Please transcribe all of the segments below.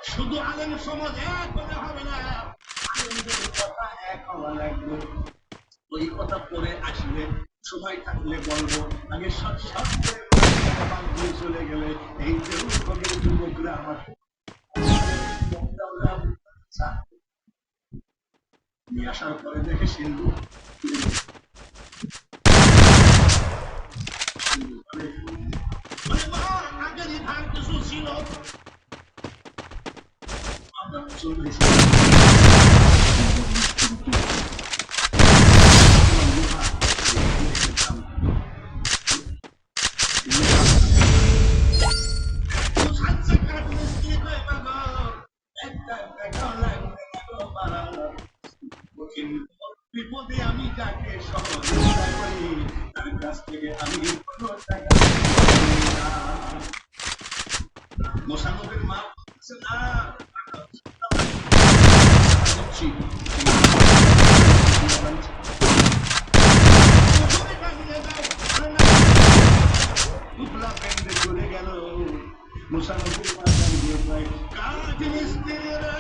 শুধু আলেম সমাজ এক হলে হবে না, আলেমদের কথা এক হওয়া লাগবে। ওই কথা পরে আসবে, সময় থাকলে বলবো। আগে সব সব করে চলে গেলে এই যে যুবকরা আমার নিয়ে আসার পরে দেখে সিন্ধু আগে ধার কিছু ছিল চলেছে বিপদে আমি যাকে সহযোগিতা করি তার কাছ থেকে আমি কোনো টাকা মোশাররফের মা বলছে না চলে গেল মোশাররফের মা দাঁড়িয়ে প্রায় কাজ মিস্ত্রি রে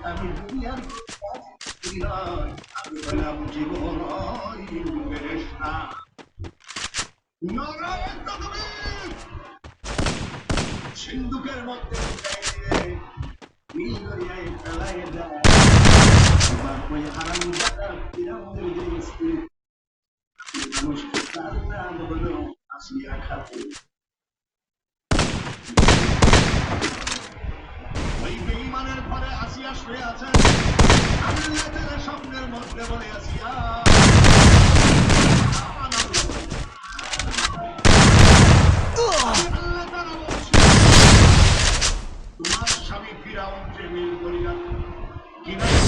আমি দুনিয়ার আমি বললাম জীবন সিন্ধুকের মধ্যে নীল দরিয়ায় ফেলাই যায় ওই হারাম মানুষ তার নাম হলো আসিয়া খাতুন। ওই বেঈমানের ঘরে আসিয়া শুয়ে আছেন, আল্লাহ তাআলা স্বপ্নের মধ্যে বলে আসিয়া তোমার স্বামী ফিরাউন যে নীল দরিয়া কিনারে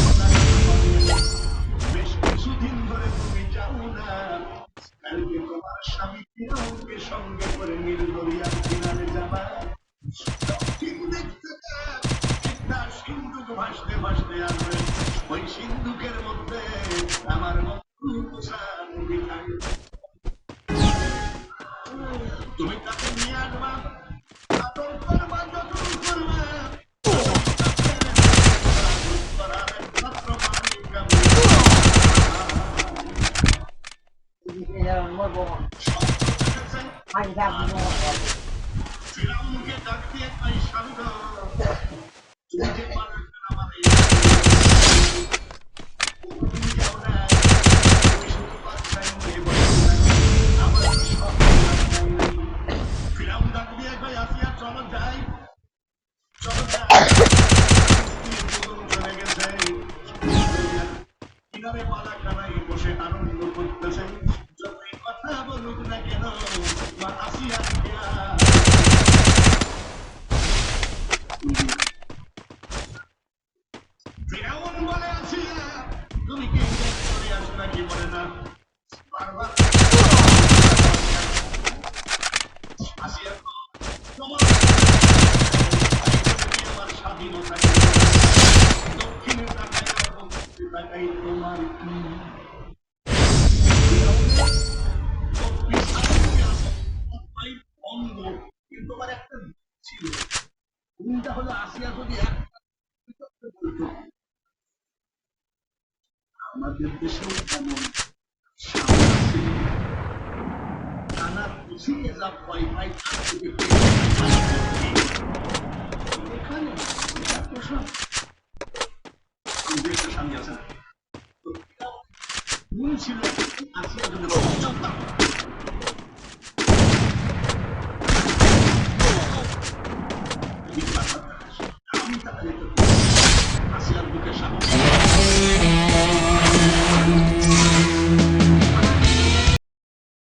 বেশ কিছুদিন ধরে তুমি যাও না, কালকে তোমার স্বামী ফিরাউনকে সঙ্গে করে নীল দরিয়ার কিনারে যাবা। একটা সিন্ধুক ভাসতে ভাসতে আসবে, ওই সিন্ধুকের মধ্যে আমার বন্ধু মুসা নবী থাকবে। তুমি তাকে নিয়ে আসবা, আদর করবা, যত্ন করবা। ফিরাউনকে ডাক দিয়ে তাই শান্ত তুমি যে পারবে আমাদের ফিরাউন ডাক দিয়ে কই আসিয়া চলো যাই, চলো যাই। চলে গেছে কিনারে পালা খানায় বসে আনন্দ করতেছেন, যতই কথা বলুক না কেন মা আসিয়া ফিরাউন বলে আসিয়া তুমি কি চলে আসো নাকি বলে না, বারবার আসিয়া তোমার আমার স্বাধীনতা দক্ষিণে তাকাই তোমার কি অঙ্গ কিন্তু আমার একটা ছিল, কোনটা হলো আসিয়া যদি আমাদের দেশেও তেমন টানা পিছিয়ে যা ভয় পাই এখানে দেশটা স্বামী আছে না ছিল আসিয়া যদি